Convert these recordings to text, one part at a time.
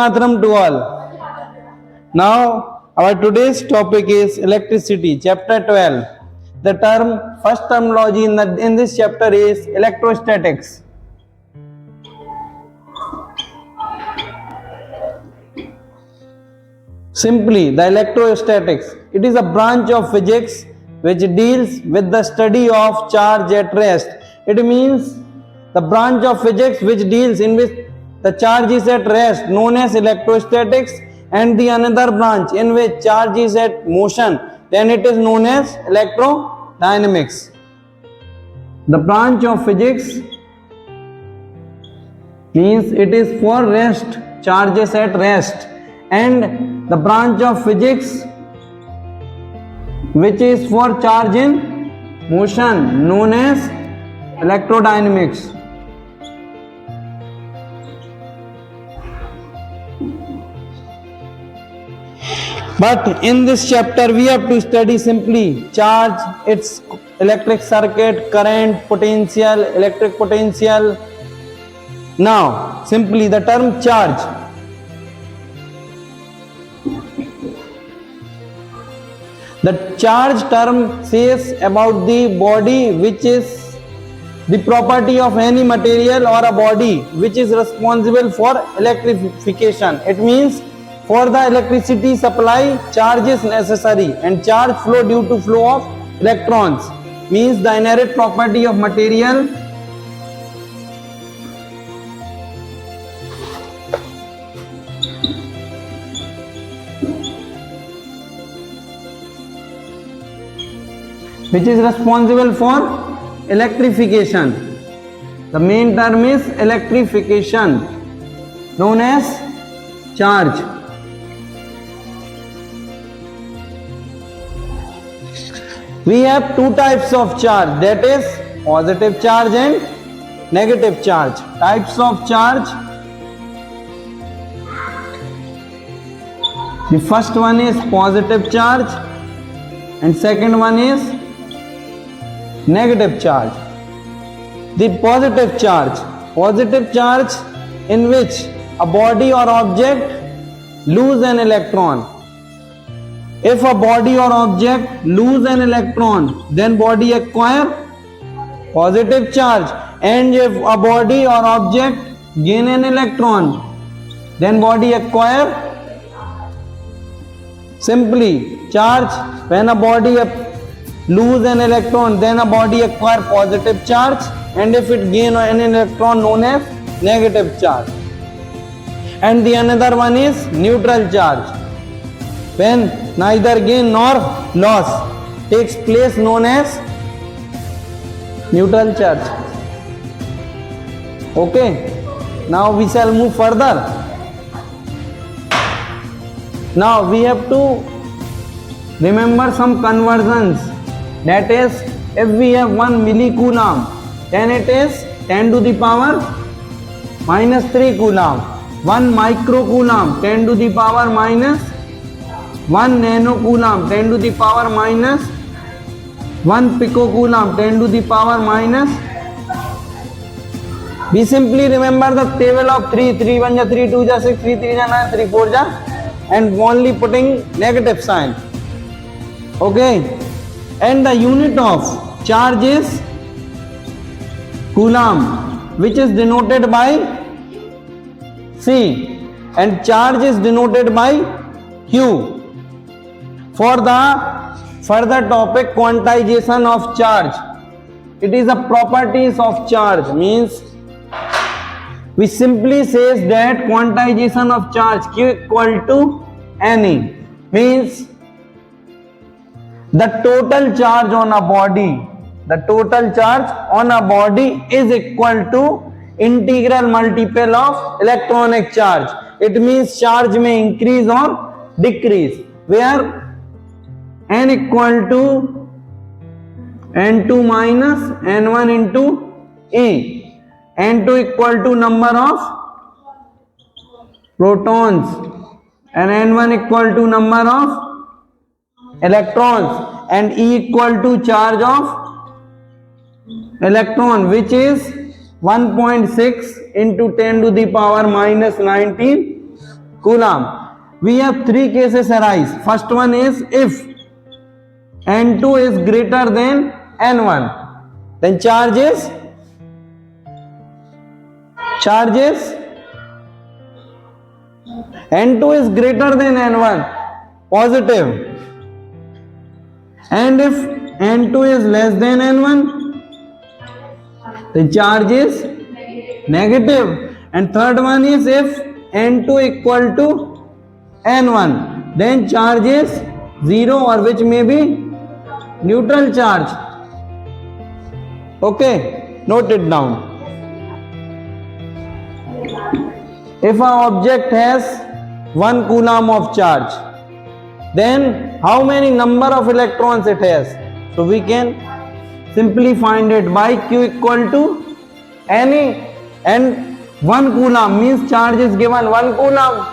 Mataram to all. Now, our today's topic is electricity, chapter 12. The first terminology in this chapter is electrostatics. Simply, the electrostatics. It is a branch of physics which deals with the study of charge at rest. It means the branch of physics which deals in which the charge is at rest, known as electrostatics, and the another branch in which charge is at motion, then it is known as electrodynamics. The branch of physics means it is for rest, charges at rest, and the branch of physics which is for charge in motion, known as electrodynamics. But in this chapter we have to study simply charge, its electric circuit, current, potential, electric potential. Now, simply the term charge. The charge term says about the body which is the property of any material or a body which is responsible for electrification. It means for the electricity supply, charge is necessary, and charge flow due to flow of electrons. Means the inherent property of material which is responsible for electrification. The main term is electrification, known as charge. We have two types of charge, that is positive charge and negative charge. Types of charge. The first one is positive charge and second one is negative charge. The positive charge in which a body or object lose an electron. If a body or object lose an electron, then body acquire positive charge, and if a body or object gain an electron, then body acquire simply charge. When a body lose an electron, then a body acquire positive charge, and if it gain an electron, known as negative charge. And the another one is neutral charge. When neither gain nor loss takes place, known as neutral charge. Okay, now we shall move further. Now we have to remember some conversions. That is, if we have 1 millicoulomb, then it is 10 to the power minus 3 coulomb. 1 microcoulomb, 10 to the power minus 1 nanocoulomb, 10 to the power minus 1 picocoulomb, 10 to the power minus. We simply remember the table of 3, 3 1 ja 3, 2 ja 6, 3 3 ja 9, 3 4 ja, and only putting negative sign. Okay, and the unit of charge is coulomb, which is denoted by C, and charge is denoted by Q. For the further topic, quantization of charge. It is a properties of charge, means we simply says that quantization of charge Q equal to NE, means the total charge on a body, is equal to integral multiple of electronic charge. It means charge may increase or decrease, where N equal to N2 minus N1 into E. N2 equal to number of protons and N1 equal to number of electrons, and E equal to charge of electron, which is 1.6 into 10 to the power minus 19 coulomb. We have three cases arise. First one is if N2 is greater than N1, then charge is N2 is greater than N1, positive, and if N2 is less than N1, the charge is negative. And third one is if N2 equal to N1, then charge is 0, or which may be neutral charge. Okay, note it down. If an object has 1 coulomb of charge, then how many number of electrons it has? So we can simply find it by Q equal to any, and 1 coulomb means charge is given 1 coulomb,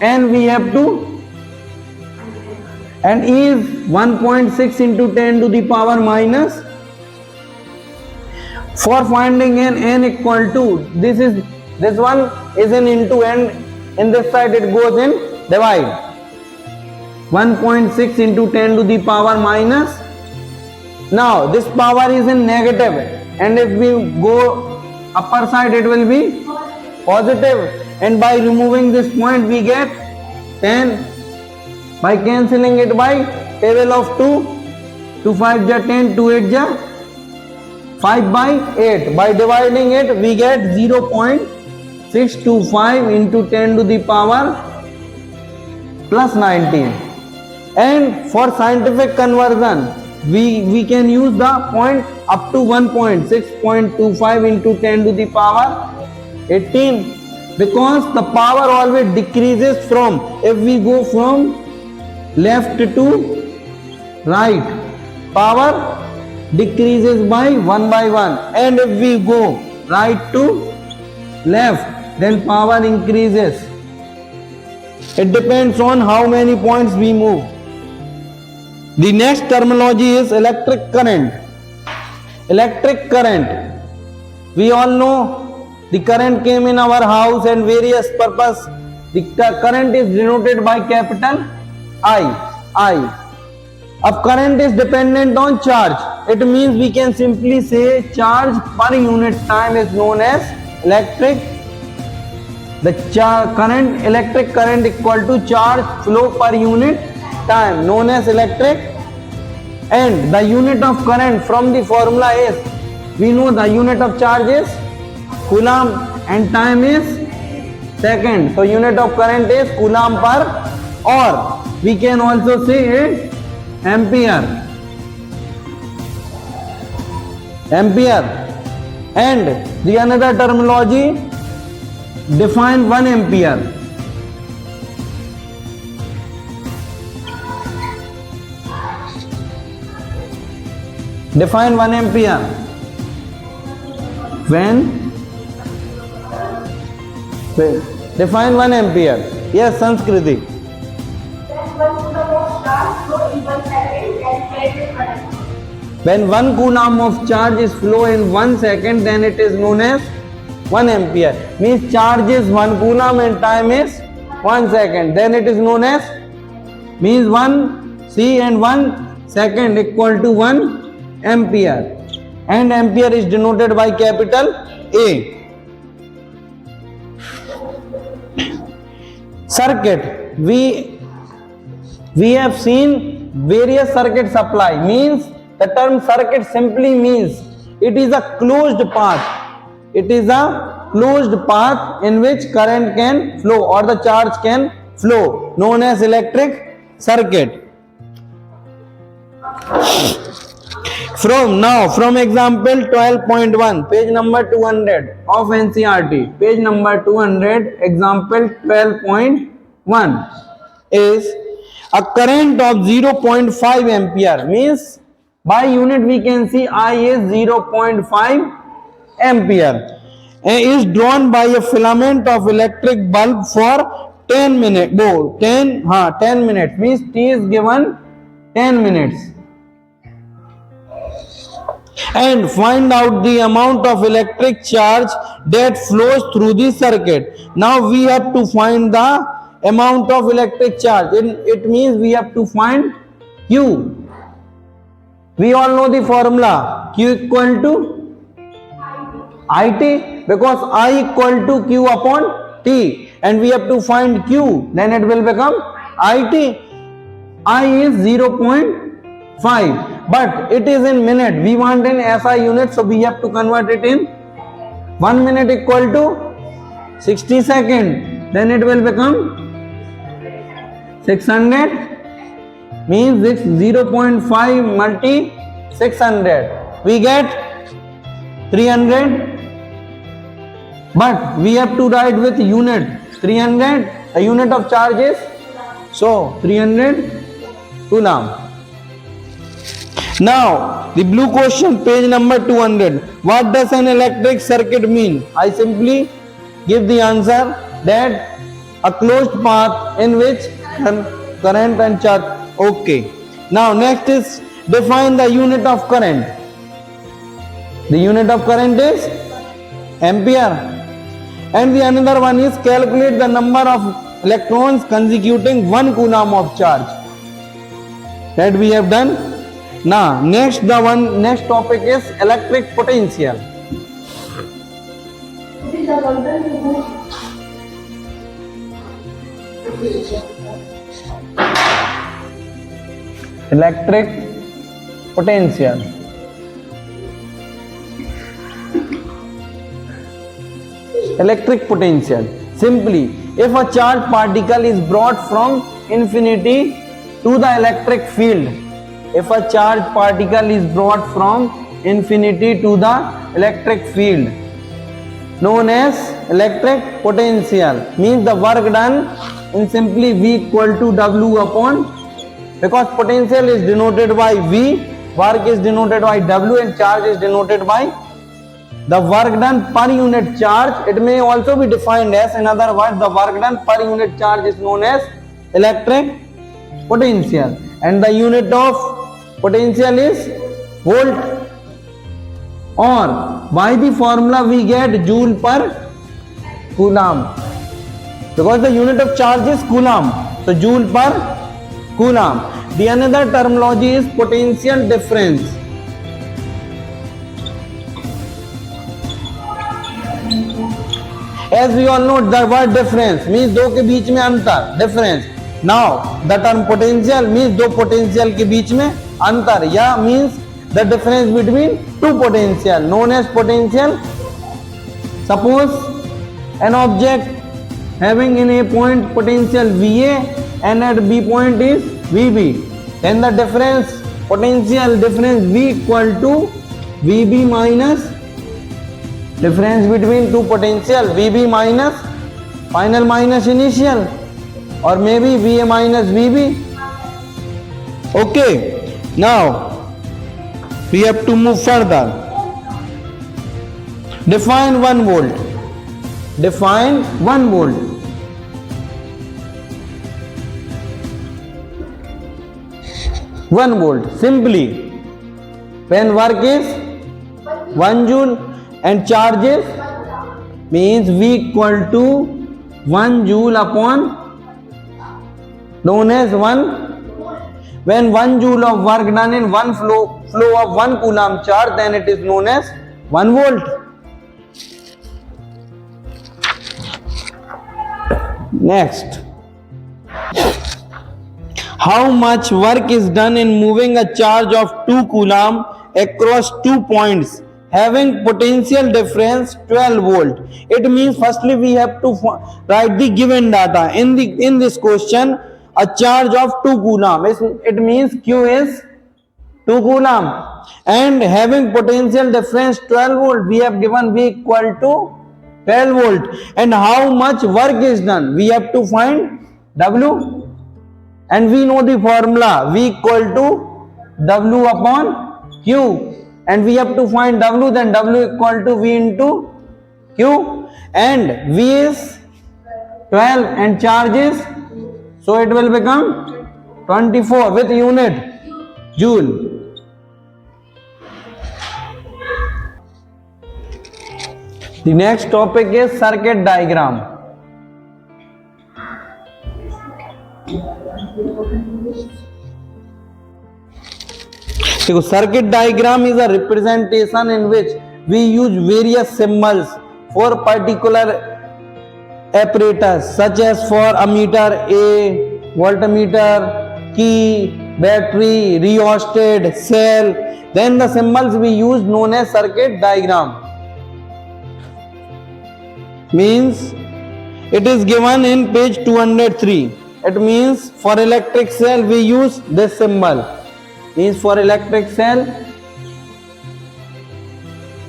and we have to, and E is 1.6 into 10 to the power minus. For finding n equal to, this one is in into, and in this side it goes in divide. 1.6 into 10 to the power minus. Now this power is in negative, and if we go upper side it will be positive, and by removing this point we get 10. By cancelling it by table of 2, 2 5 ja 10, 2 8 ja 5 by 8. By dividing it we get 0.625 into 10 to the power plus 19. And for scientific conversion, we can use the point up to 1.6.25 into 10 to the power 18, because the power always decreases from, if we go from left to right, power decreases by 1 by 1, and if we go right to left, then power increases. It depends on how many points we move. The next terminology is electric current. Electric current, we all know the current came in our house and various purpose. The current is denoted by capital I. अब current is dependent on charge. It means we can simply say charge per unit time is known as electric. The electric current equal to charge flow per unit time, known as electric. And the unit of current from the formula is, we know the unit of charge is coulomb and time is second. So unit of current is coulomb per, or we can also say it ampere. And the another terminology, define 1 ampere. Define 1 ampere. Define 1 ampere. Yes, Sanskriti. When 1 coulomb of charge is flow in 1 second, then it is known as 1 ampere. Means charge is 1 coulomb and time is 1 second. Then it is known as, means 1 C and 1 second equal to 1 ampere. And ampere is denoted by capital A. Circuit, we have seen various circuit supply. Means the term circuit simply means it is a closed path. It is a closed path in which current can flow or the charge can flow, known as electric circuit. From example 12.1, page number 200 of NCERT, page number 200, example 12.1 is a current of 0.5 ampere. Means by unit we can see I is 0.5 ampere and is drawn by a filament of electric bulb for 10 minutes. 10 minutes means T is given 10 minutes. And find out the amount of electric charge that flows through the circuit. Now we have to find the amount of electric charge. It means we have to find Q. We all know the formula. Q equal to IT, because I equal to Q upon T, and we have to find Q. Then it will become IT. I is 0.5, but it is in minute. We want in SI unit, so we have to convert it in 1 minute equal to 60 seconds. Then it will become 600, means 0.5 multi 600. We get 300, but we have to write with unit. 300, a unit of charge is, so 300 Coulomb. Now, the blue question, page number 200. What does an electric circuit mean? I simply give the answer that a closed path in which current and charge. Okay. Now, next is define the unit of current. The unit of current is ampere. And the another one is calculate the number of electrons consecuting 1 Coulomb of charge. That we have done. Now, next topic is electric potential. Electric potential. Electric potential. Simply, if a charged particle is brought from infinity to the electric field, if a charged particle is brought from infinity to the electric field, known as electric potential, means the work done in simply V equal to W upon, because potential is denoted by V, work is denoted by W, and charge is denoted by the work done per unit charge. It may also be defined as, in other words, the work done per unit charge is known as electric potential, and the unit of potential is volt, or by the formula we get joule per Coulomb, because the unit of charge is Coulomb, so joule per Coulomb. The another terminology is potential difference. As we all know, the word difference means दो के बीच में अंतर, difference. Now the term potential means दो potential के बीच में अंतर, या means the difference between two potential, known as potential. Suppose an object having in A point potential VA and at B point is VB, then the difference, potential difference V equal to VB minus difference between two potential, VB minus final minus initial, or maybe VA minus VB. Okay, now we have to move further. Define 1 volt. Define 1 volt. One volt. Simply, when work is 1 joule and charge is, means V equal to 1 joule upon, known as 1. When 1 joule of work done in one flow of 1 Coulomb charge, then it is known as 1 volt. Next, how much work is done in moving a charge of 2 Coulomb across 2 points having potential difference 12 volt? It means firstly we have to write the given data. In this question, a charge of 2 Coulomb, it means Q is 2 Coulomb, and having potential difference 12 volt, we have given V equal to 12 volt. And how much work is done? We have to find W, and we know the formula V equal to W upon Q, and we have to find W, then W equal to V into Q, and V is 12 and charge is, so it will become 24 with unit joule. The next topic is circuit diagram. देखो, circuit diagram is a representation in which we use various symbols for particular apparatus such as for ammeter, a voltmeter, key, battery, rheostat, cell. Then the symbols we use known as circuit diagram. Means it is given in page 203. It means for electric cell we use this symbol. Means for electric cell,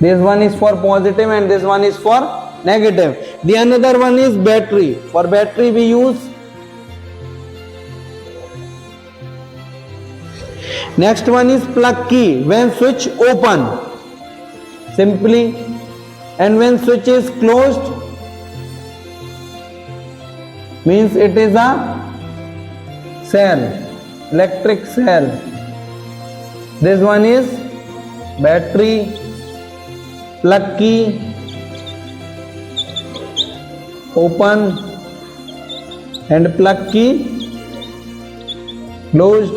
this one is for positive and this one is for negative. The another one is battery. For battery we use, next one is plug key. When switch open, simply, and when switch is closed, means it is a cell, electric cell. This one is battery, plug key, open, and plug key closed.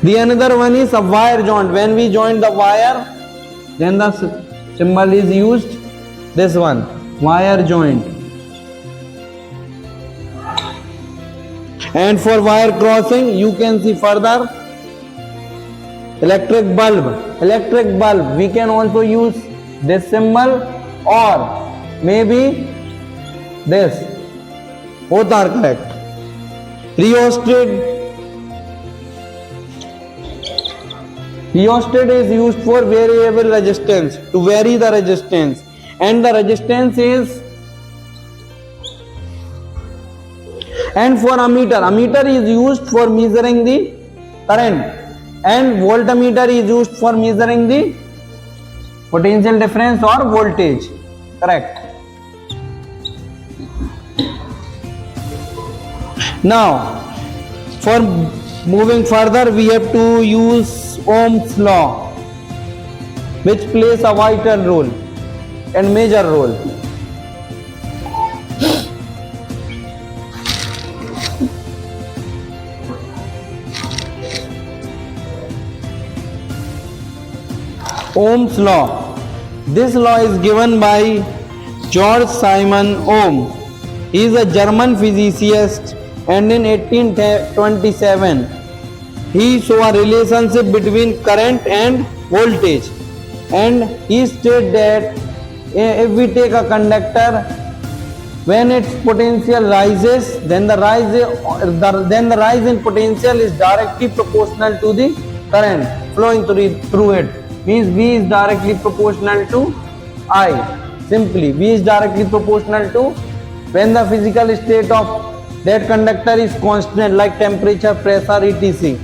The another one is a wire joint. When we join the wire, then the symbol is used, this one, wire joint. And for wire crossing, you can see further, electric bulb. Electric bulb, we can also use this symbol or maybe this. Both are correct. Rheostat. Rheostat is used for variable resistance, to vary the resistance, and the resistance is. And for ammeter, ammeter is used for measuring the current, and voltmeter is used for measuring the potential difference or voltage. Correct. Now, for moving further, we have to use Ohm's law, which plays a vital role and major role. Ohm's law. This law is given by George Simon Ohm. He is a German physicist, and in 1827 he saw a relationship between current and voltage, and he stated that if we take a conductor, when its potential rises, then the rise in potential is directly proportional to the current flowing through it. Means V is directly proportional to I. Simply, V is directly proportional to, when the physical state of that conductor is constant, like temperature, pressure, etc.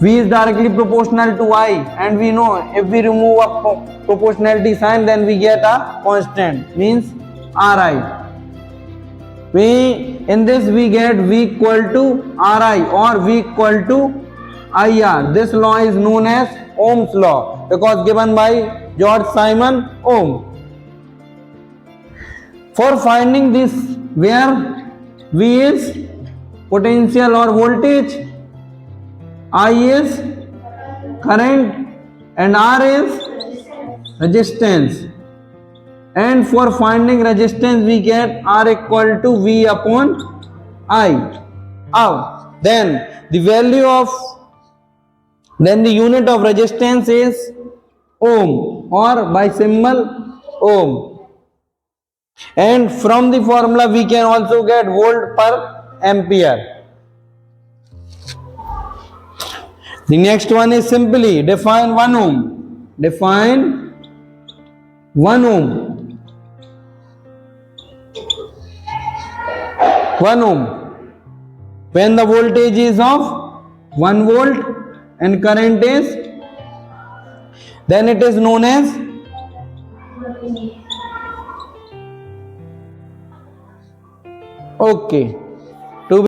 V is directly proportional to I, and we know if we remove a proportionality sign, then we get a constant, means Ri. In this we get V equal to Ri or V equal to IR. This law is known as Ohm's law, because given by George Simon Ohm. For finding this, where V is potential or voltage, I is current, and R is resistance. And for finding resistance, we get R equal to V upon I. Then the value of, then the unit of resistance is ohm, or by symbol ohm. And from the formula we can also get volt per ampere. The next one is simply define 1 ohm. Define 1 ohm. 1 ohm. When the voltage is of 1 volt and current is, then it is known as okay.